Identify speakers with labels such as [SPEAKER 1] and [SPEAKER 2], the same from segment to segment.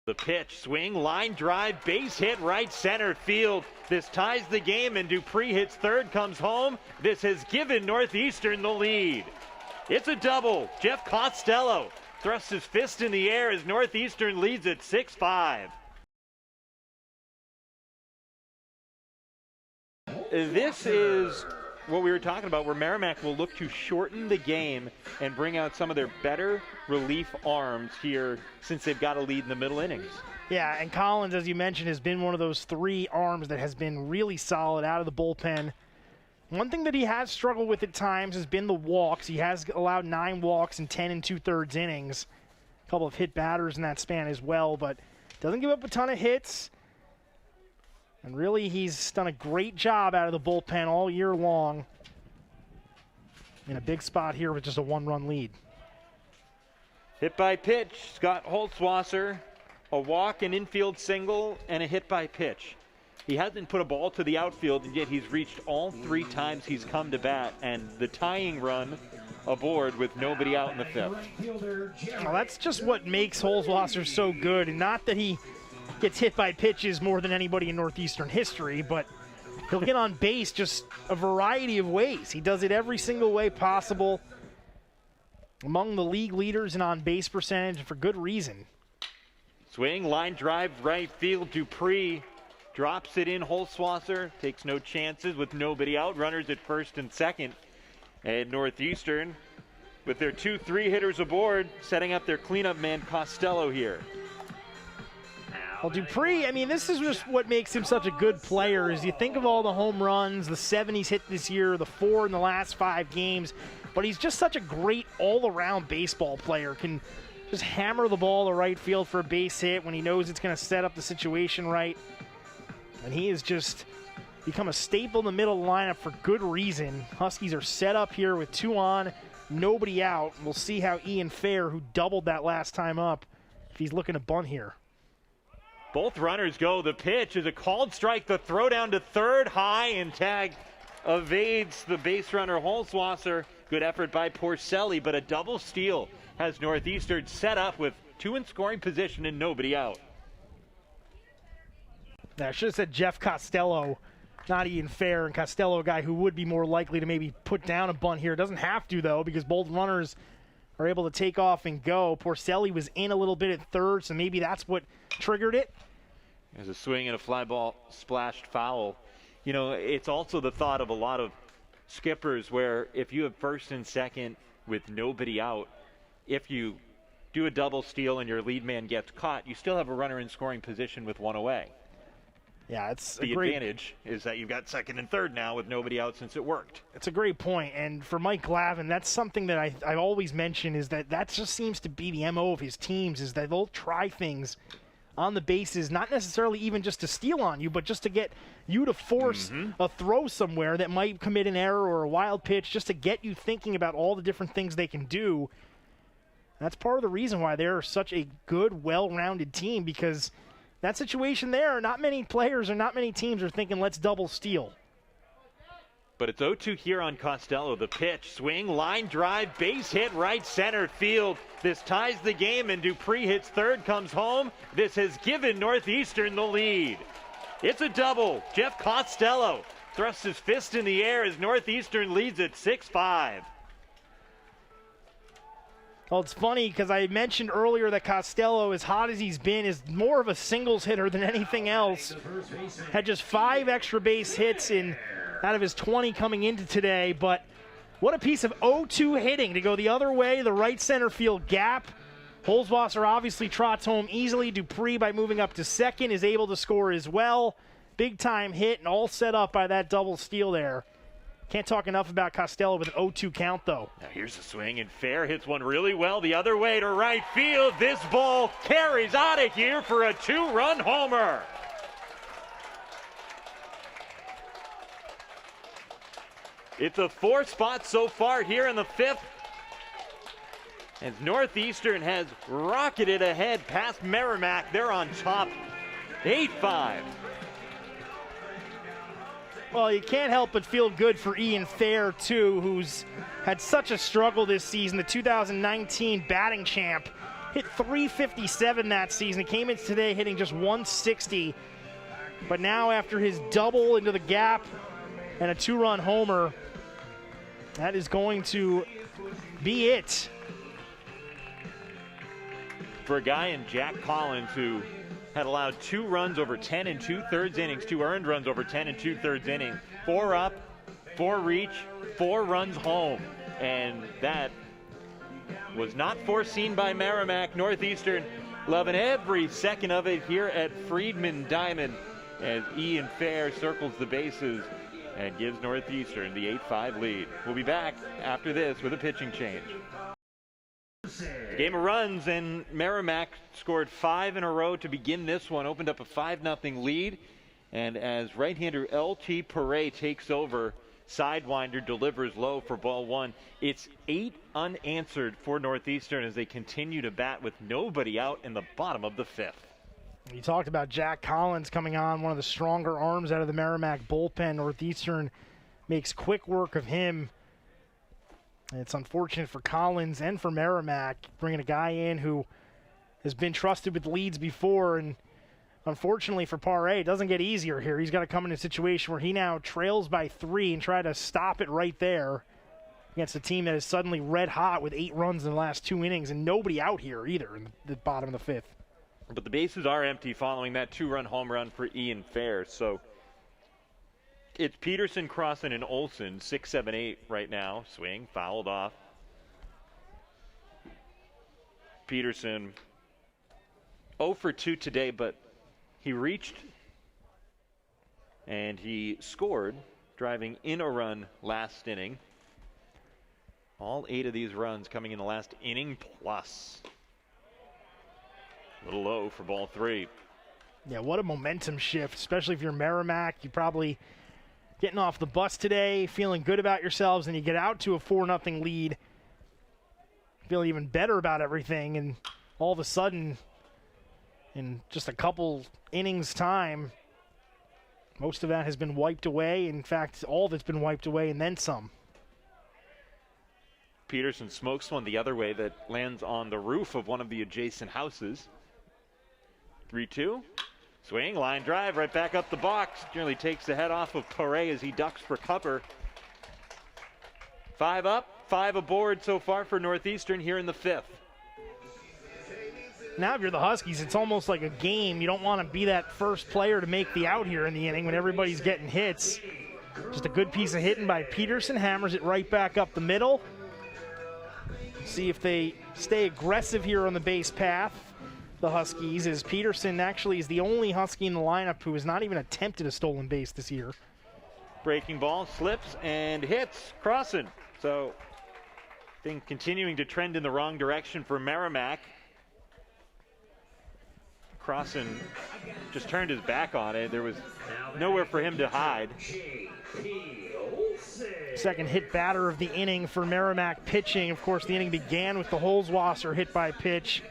[SPEAKER 1] The pitch, swing, line drive, base hit, right center field. This ties the game, and Dupree hits third, comes home. This has given Northeastern the lead. It's a double. Jeff Costello thrusts his fist in the air as Northeastern leads at 6-5. This is what we were talking about, where Merrimack will look to shorten the game and bring out some of their better relief arms here since they've got a lead in the middle innings.
[SPEAKER 2] Yeah, and Collins, as you mentioned, has been one of those three arms that has been really solid out of the bullpen. One thing that he has struggled with at times has been the walks. He has allowed 9 walks in 10 2/3 innings. A couple of hit batters in that span as well, but doesn't give up a ton of hits. And really, he's done a great job out of the bullpen all year long. In a big spot here with just a 1-run lead.
[SPEAKER 1] Hit by pitch, Scott Holtzwasser. A walk, an infield single, and a hit by pitch. He hasn't put a ball to the outfield, and yet he's reached all 3 times he's come to bat, and the tying run aboard with nobody out in the 5th.
[SPEAKER 2] Well, that's just what makes Holtzwasser so good, and not that he gets hit by pitches more than anybody in Northeastern history, but he'll get on base just a variety of ways. He does it every single way possible. Among the league leaders in on-base percentage, for good reason.
[SPEAKER 1] Swing, line drive, right field. Dupree drops it in. Holtzwasser takes no chances with nobody out. Runners at first and second. And Northeastern, with their 2-3 hitters aboard, setting up their cleanup man Costello here.
[SPEAKER 2] Well, Dupree, I mean, this is just what makes him such a good player. Is you think of all the home runs, the 7 he's hit this year, the 4 in the last 5 games, but he's just such a great all-around baseball player. Can just hammer the ball to right field for a base hit when he knows it's going to set up the situation right. And he has just become a staple in the middle of the lineup for good reason. Huskies are set up here with 2 on, nobody out. We'll see how Ian Fair, who doubled that last time up, if he's looking to bunt here.
[SPEAKER 1] Both runners go. The pitch is a called strike. The throw down to third, high, and tag evades the base runner Holtzwasser. Good effort by Porcelli, but a double steal has Northeastern set up with 2 in scoring position and nobody out.
[SPEAKER 2] I should have said Jeff Costello, not Ian Fair. And Costello, a guy who would be more likely to maybe put down a bunt here. Doesn't have to, though, because both runners are able to take off and go. Porcelli was in a little bit at third, so maybe that's what triggered it.
[SPEAKER 1] There's a swing and a fly ball splashed foul. You know, it's also the thought of a lot of skippers where if you have first and second with nobody out, if you do a double steal and your lead man gets caught, you still have a runner in scoring position with 1 away.
[SPEAKER 2] Yeah, it's
[SPEAKER 1] the advantage is that you've got second and third now with nobody out since it worked.
[SPEAKER 2] It's a great point, and for Mike Glavin, that's something that I always mention, is that just seems to be the MO of his teams, is that they'll try things on the bases, not necessarily even just to steal on you, but just to get you to force a throw somewhere that might commit an error or a wild pitch, just to get you thinking about all the different things they can do. That's part of the reason why they're such a good, well-rounded team, because that situation there, not many players or not many teams are thinking, let's double steal.
[SPEAKER 1] But it's 0-2 here on Costello. The pitch, swing, line drive, base hit, right center field. This ties the game, and Dupree hits third, comes home. This has given Northeastern the lead. It's a double. Jeff Costello thrusts his fist in the air as Northeastern leads at 6-5.
[SPEAKER 2] Well, it's funny because I mentioned earlier that Costello, as hot as he's been, is more of a singles hitter than anything else. Had just 5 extra base hits out of his 20 coming into today, but what a piece of 0-2 hitting to go the other way, the right center field gap. Holtzwasser obviously trots home easily. Dupree, by moving up to second, is able to score as well. Big time hit and all set up by that double steal there. Can't talk enough about Costello with an 0-2 count, though.
[SPEAKER 1] Now here's the swing, and Fair hits one really well the other way to right field. This ball carries out of here for a 2-run homer. It's a 4 spot so far here in the 5th. And Northeastern has rocketed ahead past Merrimack. They're on top, 8-5.
[SPEAKER 2] Well, you can't help but feel good for Ian Fair, too, who's had such a struggle this season. The 2019 batting champ hit .357 that season. He came in today hitting just .160. But now after his double into the gap and a 2-run homer, that is going to be it.
[SPEAKER 1] For a guy in Jack Collins who had allowed 2 runs over 10 2/3 innings, 2 earned runs over 10 2/3 innings, 4 up, 4 reach, 4 runs home. And that was not foreseen by Merrimack. Northeastern loving every second of it here at Friedman Diamond as Ian Fair circles the bases and gives Northeastern the 8-5 lead. We'll be back after this with a pitching change. Game of runs, and Merrimack scored 5 in a row to begin this one, opened up a 5-0 lead, and as right-hander LT Perret takes over, Sidewinder delivers low for ball 1. It's 8 unanswered for Northeastern as they continue to bat with nobody out in the bottom of the 5th.
[SPEAKER 2] You talked about Jack Collins coming on, one of the stronger arms out of the Merrimack bullpen. Northeastern makes quick work of him. It's unfortunate for Collins and for Merrimack, bringing a guy in who has been trusted with leads before, and unfortunately for Paré, it doesn't get easier here. He's got to come in a situation where he now trails by 3 and try to stop it right there against a team that is suddenly red hot with 8 runs in the last 2 innings and nobody out here either in the bottom of the 5th.
[SPEAKER 1] But the bases are empty following that 2-run home run for Ian Fair, so it's Peterson, Crossan, and Olson, 6, 7, 8 right now. Swing, fouled off. Peterson 0 for 2 today, but he reached and he scored, driving in a run last inning. All 8 of these runs coming in the last inning plus. A little low for ball 3.
[SPEAKER 2] Yeah, what a momentum shift, especially if you're Merrimack. You probably getting off the bus today, feeling good about yourselves, and you get out to a 4-0 lead, feeling even better about everything, and all of a sudden, in just a couple innings time, most of that has been wiped away. In fact, all of it's been wiped away and then some.
[SPEAKER 1] Peterson smokes one the other way that lands on the roof of one of the adjacent houses. 3-2. Swing, line drive, right back up the box. Nearly takes the head off of Paré as he ducks for cover. 5 up, 5 aboard so far for Northeastern here in the 5th.
[SPEAKER 2] Now if you're the Huskies, it's almost like a game. You don't want to be that first player to make the out here in the inning when everybody's getting hits. Just a good piece of hitting by Peterson, hammers it right back up the middle. See if they stay aggressive here on the base path. The Huskies, as Peterson actually is the only Husky in the lineup who has not even attempted a stolen base this year.
[SPEAKER 1] Breaking ball, slips and hits Crossan. So thing continuing to trend in the wrong direction for Merrimack. Crossan just turned his back on it. There was nowhere for him to hide.
[SPEAKER 2] Second hit batter of the inning for Merrimack pitching. Of course, the inning began with the Holzwasser hit by pitch.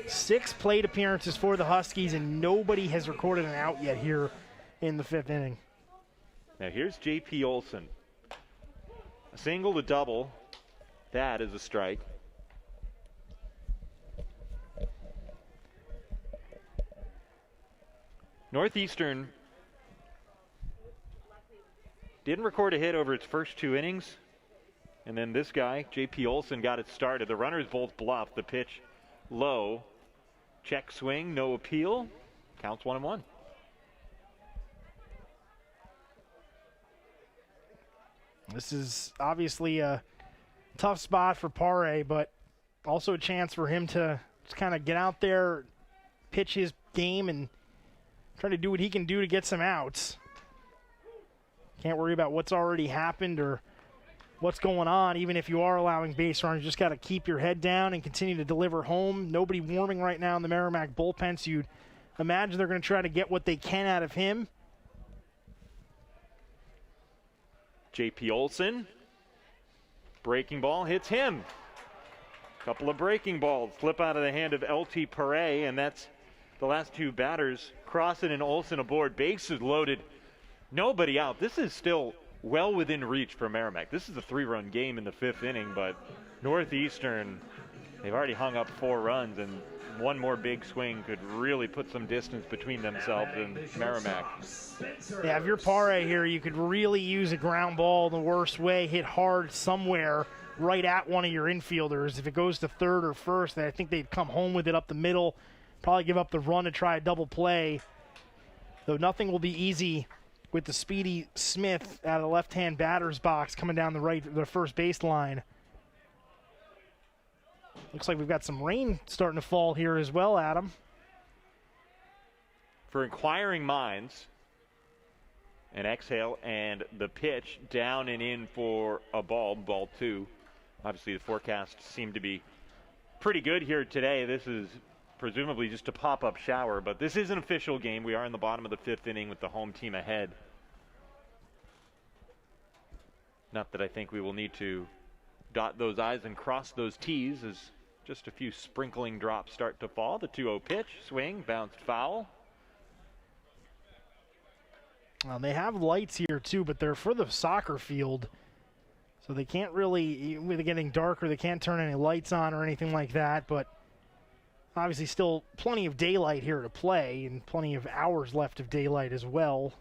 [SPEAKER 2] 6 plate appearances for the Huskies, and nobody has recorded an out yet here in the 5th inning.
[SPEAKER 1] Now here's J.P. Olson. A single to double. That is a strike. Northeastern didn't record a hit over its first 2 innings. And then this guy, J.P. Olson, got it started. The runners both bluffed. The pitch low. Check swing, no appeal. Counts 1-1.
[SPEAKER 2] This is obviously a tough spot for Paré, but also a chance for him to just kind of get out there, pitch his game, and try to do what he can do to get some outs. Can't worry about what's already happened or what's going on. Even if you are allowing base runners, you just got to keep your head down and continue to deliver home. Nobody warming right now in the Merrimack bullpen, so you'd imagine they're going to try to get what they can out of him.
[SPEAKER 1] J.P. Olson, breaking ball hits him. Couple of breaking balls slip out of the hand of LT Paré, and that's the last 2 batters. Crossan and Olson aboard, bases loaded, nobody out. This is still well within reach for Merrimack. This is a 3-run game in the 5th inning, but Northeastern They've already hung up 4 runs, and one more big swing could really put some distance between themselves and Merrimack.
[SPEAKER 2] Yeah, if you're Pare here, you could really use a ground ball the worst way, hit hard somewhere right at one of your infielders. If it goes to third or first, I think they'd come home with it up the middle, probably give up the run to try a double play. Though nothing will be easy with the speedy Smith out of the left-hand batter's box coming down the first baseline. Looks like we've got some rain starting to fall here as well, Adam.
[SPEAKER 1] For inquiring minds, an exhale and the pitch down and in for a ball 2. Obviously the forecasts seem to be pretty good here today. This is presumably just a pop-up shower, but this is an official game. We are in the bottom of the 5th inning with the home team ahead. Not that I think we will need to dot those I's and cross those T's as just a few sprinkling drops start to fall. The 2-0 pitch, swing, bounced foul.
[SPEAKER 2] Well, they have lights here too, but they're for the soccer field. So they can't really, with it getting darker, they can't turn any lights on or anything like that, but obviously still plenty of daylight here to play and plenty of hours left of daylight as well.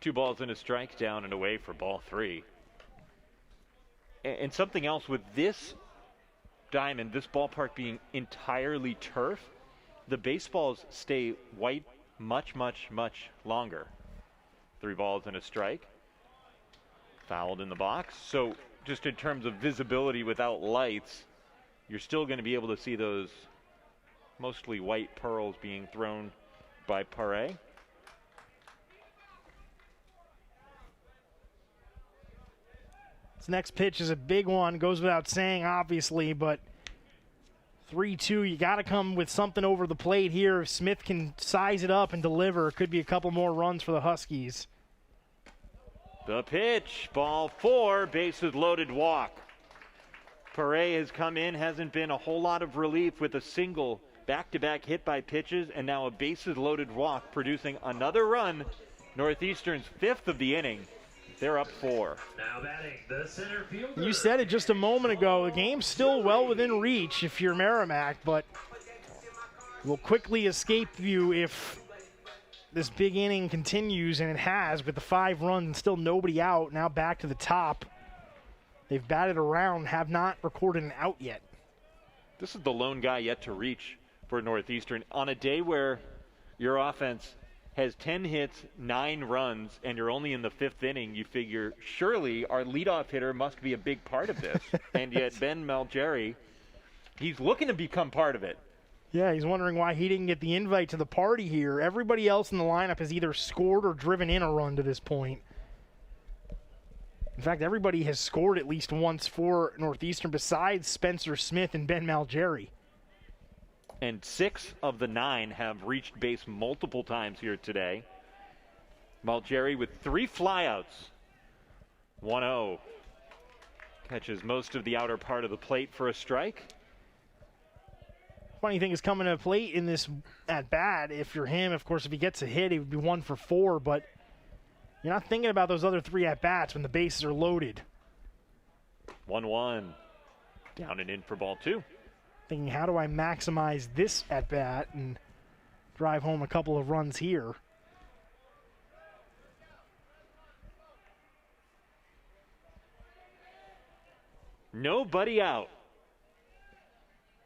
[SPEAKER 1] 2 balls and a strike, down and away for ball 3. And something else with this diamond, this ballpark being entirely turf, the baseballs stay white much longer. 3 balls and a strike. Fouled in the box. So just in terms of visibility without lights, you're still going to be able to see those mostly white pearls being thrown by Pare.
[SPEAKER 2] This next pitch is a big one. Goes without saying, obviously, but 3-2, you got to come with something over the plate here. If Smith can size it up and deliver, it could be a couple more runs for the Huskies.
[SPEAKER 1] The pitch, ball 4, bases loaded, walk. Pare has come in, hasn't been a whole lot of relief with a single back-to-back hit by pitches, and now a bases loaded walk, producing another run. Northeastern's 5th of the inning. They're up 4.
[SPEAKER 3] Now batting the center fielder.
[SPEAKER 2] You said it just a moment ago. The game's still well within reach if you're Merrimack, but will quickly escape you if this big inning continues, and it has with the 5 runs and still nobody out. Now back to the top. They've batted around, have not recorded an out yet.
[SPEAKER 1] This is the lone guy yet to reach for Northeastern. On a day where your offense has 10 hits, 9 runs, and you're only in the 5th inning, you figure surely our leadoff hitter must be a big part of this. And yet Ben Malgeri, he's looking to become part of it.
[SPEAKER 2] Yeah, he's wondering why he didn't get the invite to the party here. Everybody else in the lineup has either scored or driven in a run to this point. In fact, everybody has scored at least once for Northeastern besides Spencer Smith and Ben Malgeri.
[SPEAKER 1] And 6 of the 9 have reached base multiple times here today. Malgeri with 3 flyouts. 1-0. Catches most of the outer part of the plate for a strike.
[SPEAKER 2] Funny thing is coming to plate in this at-bat, if you're him, of course, if he gets a hit, he would be 1 for 4, but you're not thinking about those other 3 at-bats when the bases are loaded.
[SPEAKER 1] 1-1. Down and in for ball 2.
[SPEAKER 2] Thinking, how do I maximize this at-bat and drive home a couple of runs here?
[SPEAKER 1] Nobody out.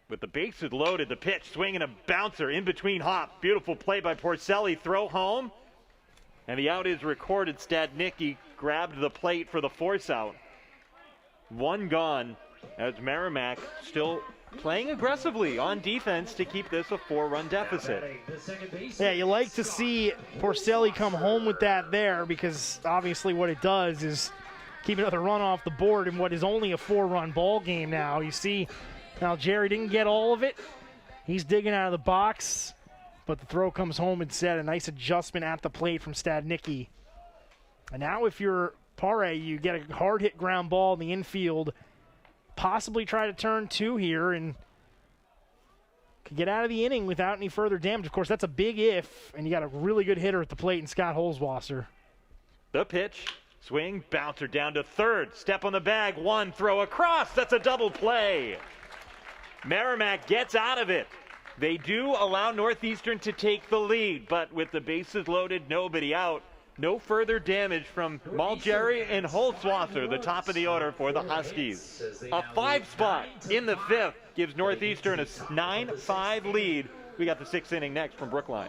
[SPEAKER 1] With the bases loaded, the pitch, swinging a bouncer in between hop. Beautiful play by Porcelli. Throw home. And the out is recorded. Stadnicki grabbed the plate for the force out. 1 gone as Merrimack still playing aggressively on defense to keep this a 4-run deficit.
[SPEAKER 2] Yeah, you like to see Porcelli come home with that there because obviously what it does is keep another run off the board in what is only a 4-run ball game now. You see now Jerry didn't get all of it. He's digging out of the box, but the throw comes home instead. A nice adjustment at the plate from Stadnicki. And now if you're Pare, you get a hard-hit ground ball in the infield, possibly try to turn 2 here and could get out of the inning without any further damage. Of course, that's a big if, and you got a really good hitter at the plate in Scott Holzwasser.
[SPEAKER 1] The pitch, Swing, bouncer down to third. Step on the bag, one, throw across. That's a double play. Merrimack gets out of it. They do allow Northeastern to take the lead, but with the bases loaded, nobody out. No further damage from Malgeri and Holzwasser, the top of the order for the Huskies. A 5 spot in the 5th gives Northeastern a 9-5 lead. We got the 6th inning next from Brookline.